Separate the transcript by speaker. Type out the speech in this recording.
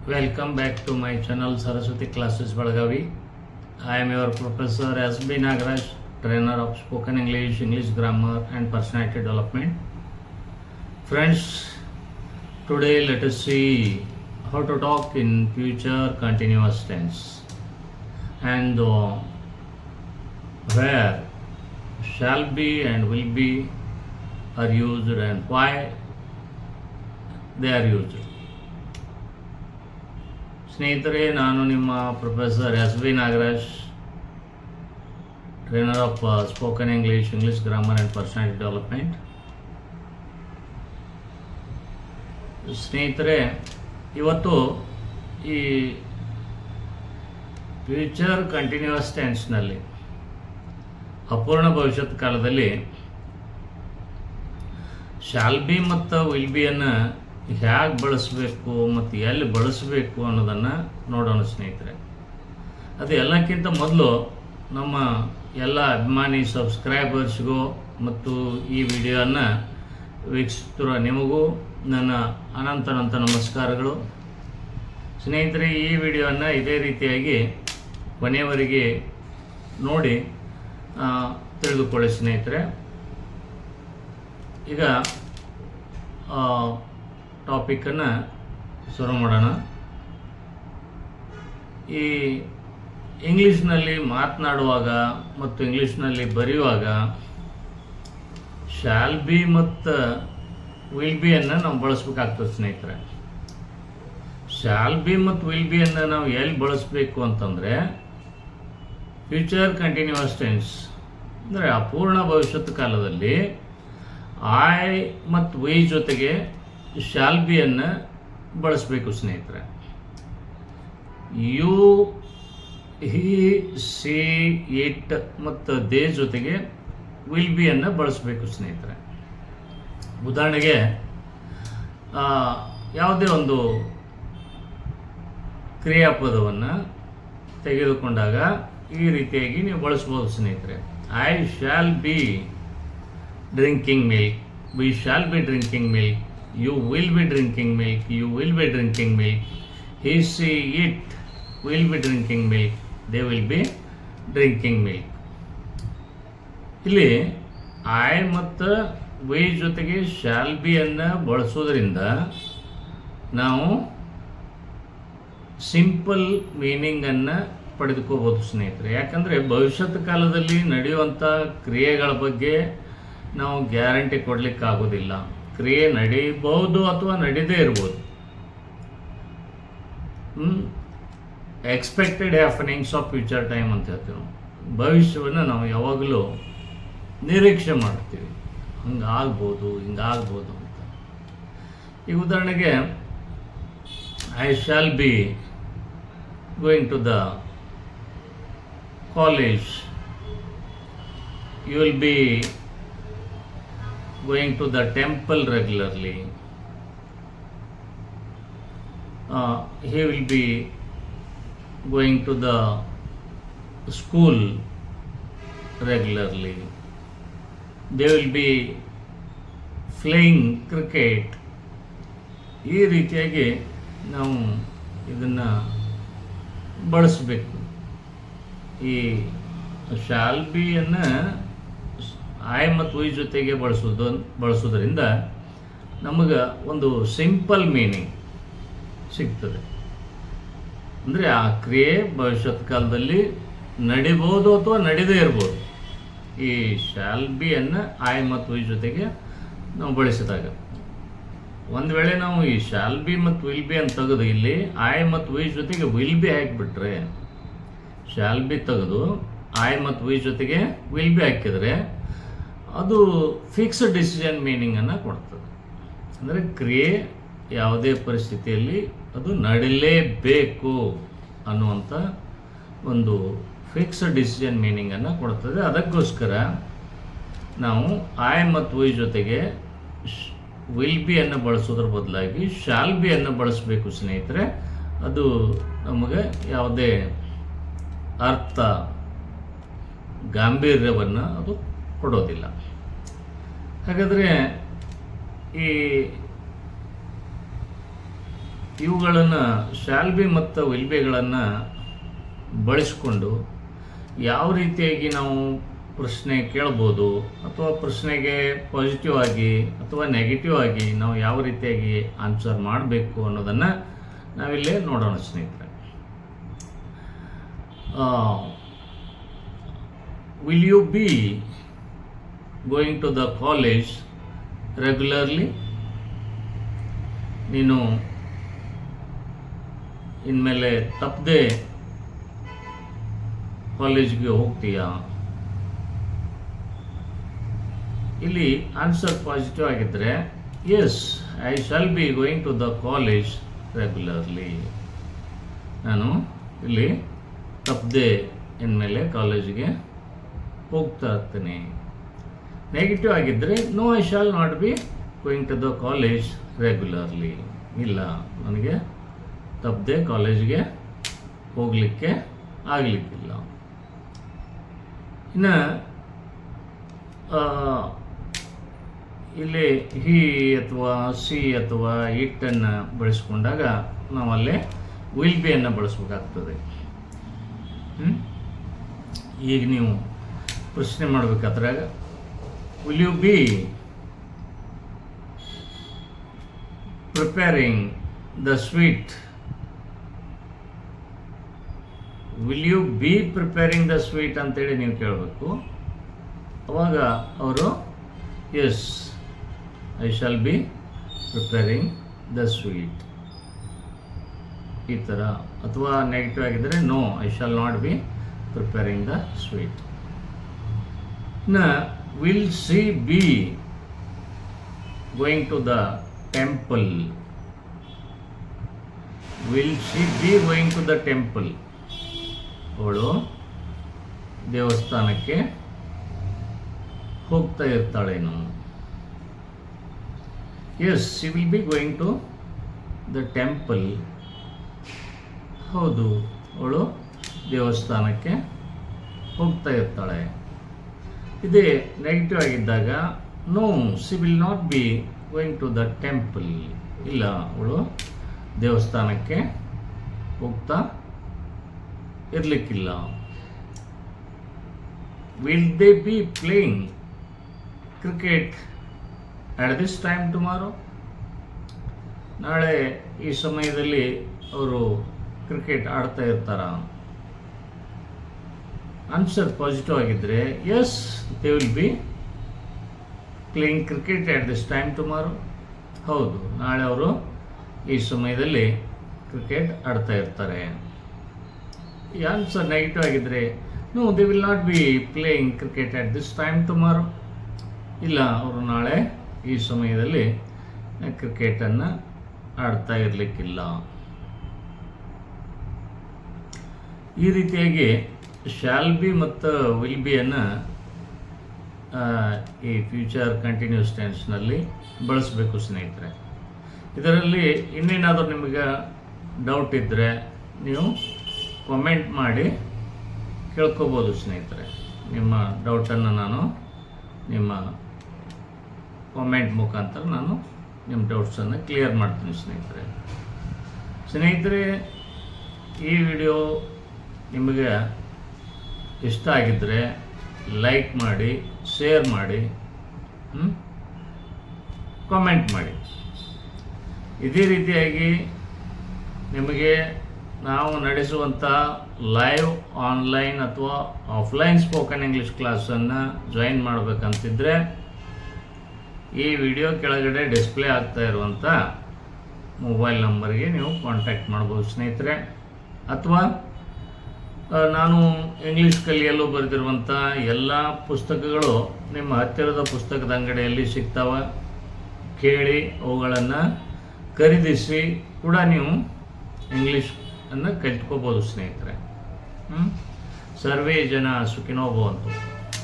Speaker 1: Welcome back to my channel Saraswati Classes Belagavi. I am your professor S.B. Nagaraj, trainer of spoken English, English grammar and personality development. Friends, today let us see how to talk in future continuous tense and where shall be and will be are used and why they are used. ಸ್ನೇಹಿತರೆ, ನಾನು ನಿಮ್ಮ professor S.B. Nagaraj, trainer of spoken English, English grammar and personality development. ಸ್ನೇಹಿತರೆ, ಇವತ್ತು ಈ future continuous ಟೆನ್ಸ್ನಲ್ಲಿ ಅಪೂರ್ಣ ಭವಿಷ್ಯತ್ ಕಾಲದಲ್ಲಿ shall be ಮತ್ತು will ಬಿಯನ್ನು ಹೇಗೆ ಬಳಸಬೇಕು ಮತ್ತು ಎಲ್ಲಿ ಬಳಸಬೇಕು ಅನ್ನೋದನ್ನು ನೋಡೋಣ ಸ್ನೇಹಿತರೆ. ಅದು ಎಲ್ಲಕ್ಕಿಂತ ಮೊದಲು ನಮ್ಮ ಎಲ್ಲ ಅಭಿಮಾನಿ ಸಬ್ಸ್ಕ್ರೈಬರ್ಸ್ಗೂ ಮತ್ತು ಈ ವಿಡಿಯೋನ ವೀಕ್ಷಿಸುತ್ತಿರುವ ನಿಮಗೂ ನನ್ನ ಅನಂತ ನಮಸ್ಕಾರಗಳು. ಸ್ನೇಹಿತರೆ, ಈ ವಿಡಿಯೋನ ಇದೇ ರೀತಿಯಾಗಿ ಕೊನೆಯವರೆಗೆ ನೋಡಿ ತಿಳಿದುಕೊಳ್ಳಿ ಸ್ನೇಹಿತರೆ. ಈಗ ಟಾಪಿಕನ್ನು ಶುರು ಮಾಡೋಣ. ಈ ಇಂಗ್ಲೀಷ್ನಲ್ಲಿ ಮಾತನಾಡುವಾಗ ಮತ್ತು ಇಂಗ್ಲೀಷ್ನಲ್ಲಿ ಬರೆಯುವಾಗ ಶಾಲ್ ಬಿ ಮತ್ತು ವಿಲ್ ಬಿಯನ್ನು ನಾವು ಬಳಸಬೇಕಾಗ್ತದೆ ಸ್ನೇಹಿತರೆ. ಶಾಲ್ ಬಿ ಮತ್ತು ವಿಲ್ ಬಿಯನ್ನು ನಾವು ಎಲ್ಲಿ ಬಳಸಬೇಕು ಅಂತಂದರೆ ಫ್ಯೂಚರ್ ಕಂಟಿನ್ಯೂಯಸ್ ಟೆನ್ಸ್ ಅಂದರೆ ಅಪೂರ್ಣ ಭವಿಷ್ಯತ್ ಕಾಲದಲ್ಲಿ ಐ ಮತ್ತು ವೈ ಜೊತೆಗೆ ಶಾಲ್ ಬಿಯನ್ನು ಬಳಸಬೇಕು ಸ್ನೇಹಿತರೆ. ಯು, ಹಿ, ಸಿ, ಇಟ್ ಮತ್ತು ದೇ ಜೊತೆಗೆ ವಿಲ್ ಬಿಯನ್ನು ಬಳಸಬೇಕು ಸ್ನೇಹಿತರೆ. ಉದಾಹರಣೆಗೆ ಯಾವುದೇ ಒಂದು ಕ್ರಿಯಾಪದವನ್ನು ತೆಗೆದುಕೊಂಡಾಗ ಈ ರೀತಿಯಾಗಿ ನೀವು ಬಳಸ್ಬೋದು ಸ್ನೇಹಿತರೆ. I shall B drinking milk, we shall be drinking milk, you will be drinking milk, you will be drinking milk, he, she, it will be drinking milk, they will be drinking milk. ಇಲ್ಲಿ I ಮತ್ತು Y ಜೊತೆಗೆ shawl ಬಿಯನ್ನು ಬಳಸೋದ್ರಿಂದ ನಾವು simple ಮೀನಿಂಗನ್ನು ಪಡೆದುಕೋಬೋದು ಸ್ನೇಹಿತರೆ. ಯಾಕಂದರೆ ಭವಿಷ್ಯತ್ ಕಾಲದಲ್ಲಿ ನಡೆಯುವಂಥ ಕ್ರಿಯೆಗಳ ಬಗ್ಗೆ ನಾವು ಗ್ಯಾರಂಟಿ ಕೊಡಲಿಕ್ಕಾಗೋದಿಲ್ಲ. ಕ್ರಿಯೆ ನಡೀಬಹುದು ಅಥವಾ ನಡೀದೇ ಇರ್ಬೋದು. Expected happenings of future time ಅಂತ ಹೇಳ್ತೀವಿ ನಾವು. ಭವಿಷ್ಯವನ್ನು ನಾವು ಯಾವಾಗಲೂ ನಿರೀಕ್ಷೆ ಮಾಡ್ತೀವಿ, ಹಂಗಾಗ್ಬೋದು ಹಿಂಗಾಗ್ಬೋದು ಅಂತ. ಈಗ ಉದಾಹರಣೆಗೆ I shall be going to the college, you will be going to the temple regularly, he will be going to the school regularly, they will be playing cricket. ಈ ರೀತಿಯಾಗಿ ನಾವು ಇದನ್ನು ಬಳಸಬೇಕು. ಈ ಶಾಲ್ ಬಿಯನ್ನು ಐ ಮತ್ತು ವೈ ಜೊತೆಗೆ ಬಳಸೋದ್ರಿಂದ ನಮಗೆ ಒಂದು ಸಿಂಪಲ್ ಮೀನಿಂಗ್ ಸಿಗ್ತದೆ. ಅಂದರೆ ಆ ಕ್ರಿಯೆ ಭವಿಷ್ಯತ್ ಕಾಲದಲ್ಲಿ ನಡಿಬೋದು ಅಥವಾ ನಡೀದೇ ಇರ್ಬೋದು. ಈ ಶಾಲ್ ಬಿಯನ್ನು ಐ ಮತ್ತು ವೈ ಜೊತೆಗೆ ನಾವು ಬಳಸಿದಾಗ, ಒಂದು ವೇಳೆ ನಾವು ಈ ಶಾಲ್ ಬಿ ಮತ್ತು ವಿಲ್ ಬಿ ಅಂತ ತೆಗೆದು ಇಲ್ಲಿ ಐ ಮತ್ತು ವೈ ಜೊತೆಗೆ ವಿಲ್ ಬಿ ಹಾಕಿಬಿಟ್ರೆ, ಶಾಲ್ ಬಿ ತೆಗೆದು ಐ ಮತ್ತು ವೈ ಜೊತೆಗೆ ವಿಲ್ ಬಿ ಹಾಕಿದರೆ ಅದು ಫಿಕ್ಸ್ಡ್ ಡಿಸಿಷನ್ ಮೀನಿಂಗನ್ನು ಕೊಡ್ತದೆ. ಅಂದರೆ ಕ್ರಿಯೆ ಯಾವುದೇ ಪರಿಸ್ಥಿತಿಯಲ್ಲಿ ಅದು ನಡೀಲೇಬೇಕು ಅನ್ನುವಂಥ ಒಂದು ಫಿಕ್ಸ್ಡ್ ಡಿಸಿಷನ್ ಮೀನಿಂಗನ್ನು ಕೊಡ್ತದೆ. ಅದಕ್ಕೋಸ್ಕರ ನಾವು ಐ ಮತ್ತು ವೈ ಜೊತೆಗೆ ವಿಲ್ ಬಿಯನ್ನು ಬಳಸೋದ್ರ ಬದಲಾಗಿ ಶಾಲ್ ಬಿಯನ್ನು ಬಳಸಬೇಕು ಸ್ನೇಹಿತರೆ. ಅದು ನಮಗೆ ಯಾವುದೇ ಅರ್ಥ ಗಾಂಭೀರ್ಯವನ್ನು ಅದು ಕೊಡೋದಿಲ್ಲ. ಹಾಗಾದರೆ ಈ ಇವುಗಳನ್ನು ಶಾಲ್ ಬಿ ಮತ್ತು ವಿಲ್ ಬಿಗಳನ್ನು ಬಳಸಿಕೊಂಡು ಯಾವ ರೀತಿಯಾಗಿ ನಾವು ಪ್ರಶ್ನೆ ಕೇಳ್ಬೋದು ಅಥವಾ ಪ್ರಶ್ನೆಗೆ ಪಾಸಿಟಿವ್ ಆಗಿ ಅಥವಾ ನೆಗೆಟಿವ್ ಆಗಿ ನಾವು ಯಾವ ರೀತಿಯಾಗಿ ಆನ್ಸರ್ ಮಾಡಬೇಕು ಅನ್ನೋದನ್ನು ನಾವಿಲ್ಲೇ ನೋಡೋಣ ಸ್ನೇಹಿತರೆ. Will you be going to the college regularly? ನೀನು ಇನ್ಮೇಲೆ ತಪ್ಪದೆ ಕಾಲೇಜ್ಗೆ ಹೋಗ್ತೀಯಾ? ಇಲ್ಲಿ ಆನ್ಸರ್ ಪಾಸಿಟಿವ್ ಆಗಿದ್ದರೆ yes, I shall be going to the college regularly. ನಾನು ಇಲ್ಲಿ ತಪ್ಪದೆ ಇನ್ಮೇಲೆ ಕಾಲೇಜಿಗೆ ಹೋಗ್ತಾ ಇರ್ತೀನಿ. ನೆಗೆಟಿವ್ ಆಗಿದ್ದರೆ no, I shall not be going to the college regularly. ಇಲ್ಲ, ನನಗೆ ತಪ್ಪದೆ ಕಾಲೇಜ್ಗೆ ಹೋಗಲಿಕ್ಕೆ ಆಗಲಿಕ್ಕಿಲ್ಲ. ಇನ್ನು ಇಲ್ಲಿ ಹಿ ಅಥವಾ ಸಿ ಅಥವಾ ಇಟ್ಟನ್ನು ಬಳಸ್ಕೊಂಡಾಗ ನಾವಲ್ಲೇ ವಿಲ್ ಬಿಯನ್ನು ಬಳಸಬೇಕಾಗ್ತದೆ. ಈಗ ನೀವು ಪ್ರಶ್ನೆ ಮಾಡಬೇಕಾದ್ರೆ will you be preparing the sweet? Will you be preparing the sweet ಅಂತೇಳಿ ನೀವು ಕೇಳಬೇಕು. ಅವಾಗ ಅವರು yes, I shall be preparing the sweet ಈ ಥರ. ಅಥವಾ ನೆಗೆಟಿವ್ ಆಗಿದ್ದರೆ no, I shall not be preparing the sweet. ಇನ್ನು will she be going to the temple? Will she be going to the temple? ಅವಳು ದೇವಸ್ಥಾನಕ್ಕೆ ಹೋಗ್ತಾ ಇರ್ತಾಳೇನು? Yes, she will be going to the temple. ಹೌದು, ಅವಳು ದೇವಸ್ಥಾನಕ್ಕೆ ಹೋಗ್ತಾ ಇರ್ತಾಳೆ. ಇದೇ ನೆಗೆಟಿವ್ ಆಗಿದ್ದಾಗ no, she will not be going to the temple. ಇಲ್ಲ, ಅವಳು ದೇವಸ್ಥಾನಕ್ಕೆ ಹೋಗ್ತಾ ಇರಲಿಕ್ಕಿಲ್ಲ. Will they be playing cricket at this time tomorrow? ನಾಳೆ ಈ ಸಮಯದಲ್ಲಿ ಅವರು ಕ್ರಿಕೆಟ್ ಆಡ್ತಾ ಇರ್ತಾರ? ಆನ್ಸರ್ ಪಾಸಿಟಿವ್ ಆಗಿದ್ದರೆ yes, they will be playing cricket at this time tomorrow. ಹೌದು, ನಾಳೆ ಅವರು ಈ ಸಮಯದಲ್ಲಿ ಕ್ರಿಕೆಟ್ ಆಡ್ತಾ ಇರ್ತಾರೆ. ಈ ಆನ್ಸರ್ ನೆಗೆಟಿವ್ ಆಗಿದ್ದರೆ no, they will not be playing cricket at this time tomorrow. ಇಲ್ಲ, ಅವರು ನಾಳೆ ಈ ಸಮಯದಲ್ಲಿ ಕ್ರಿಕೆಟನ್ನು ಆಡ್ತಾ ಇರಲಿಕ್ಕಿಲ್ಲ. ಈ ರೀತಿಯಾಗಿ ಶಾಲ್ ಬಿ ಮತ್ತು ವಿಲ್ ಬಿಯನ್ನು ಈ ಫ್ಯೂಚರ್ ಕಂಟಿನ್ಯೂಸ್ ಟೆನ್ಸ್ನಲ್ಲಿ ಬಳಸಬೇಕು ಸ್ನೇಹಿತರೆ. ಇದರಲ್ಲಿ ಇನ್ನೇನಾದರೂ ನಿಮಗೆ ಡೌಟ್ ಇದ್ದರೆ ನೀವು ಕಾಮೆಂಟ್ ಮಾಡಿ ಕೇಳ್ಕೊಬೋದು ಸ್ನೇಹಿತರೆ. ನಿಮ್ಮ ಡೌಟನ್ನು ನಾನು ನಿಮ್ಮ ಕಾಮೆಂಟ್ ಮುಖಾಂತರ ನಾನು ನಿಮ್ಮ ಡೌಟ್ಸನ್ನು ಕ್ಲಿಯರ್ ಮಾಡ್ತೀನಿ ಸ್ನೇಹಿತರೆ. ಈ ವಿಡಿಯೋ ನಿಮಗೆ ಇಷ್ಟ ಆಗಿದ್ದರೆ ಲೈಕ್ ಮಾಡಿ, ಶೇರ್ ಮಾಡಿ, ಕಾಮೆಂಟ್ ಮಾಡಿ. ಇದೇ ರೀತಿಯಾಗಿ ನಿಮಗೆ ನಾವು ನಡೆಸುವಂಥ ಲೈವ್ ಆನ್ಲೈನ್ ಅಥವಾ ಆಫ್ಲೈನ್ ಸ್ಪೋಕನ್ ಇಂಗ್ಲೀಷ್ ಕ್ಲಾಸನ್ನು ಜಾಯಿನ್ ಮಾಡಬೇಕಂತಿದ್ರೆ ಈ ವಿಡಿಯೋ ಕೆಳಗಡೆ ಡಿಸ್ಪ್ಲೇ ಆಗ್ತಾ ಇರುವಂಥ ಮೊಬೈಲ್ ನಂಬರ್ಗೆ ನೀವು ಕಾಂಟ್ಯಾಕ್ಟ್ ಮಾಡ್ಬೋದು ಸ್ನೇಹಿತರೆ. ಅಥವಾ ನಾನು ಇಂಗ್ಲೀಷ್ ಕಲಿಯಲು ಬರೆದಿರುವಂಥ ಎಲ್ಲ ಪುಸ್ತಕಗಳು ನಿಮ್ಮ ಹತ್ತಿರದ ಪುಸ್ತಕದ ಅಂಗಡಿಯಲ್ಲಿ ಸಿಗ್ತಾವೆ. ಕೇಳಿ ಅವುಗಳನ್ನು ಖರೀದಿಸಿ ಕೂಡ ನೀವು ಇಂಗ್ಲೀಷನ್ನು ಕಲಿತ್ಕೋಬೋದು ಸ್ನೇಹಿತರೆ. ಸರ್ವೇ ಜನ ಸುಖಿನೋ ಭವಂತು.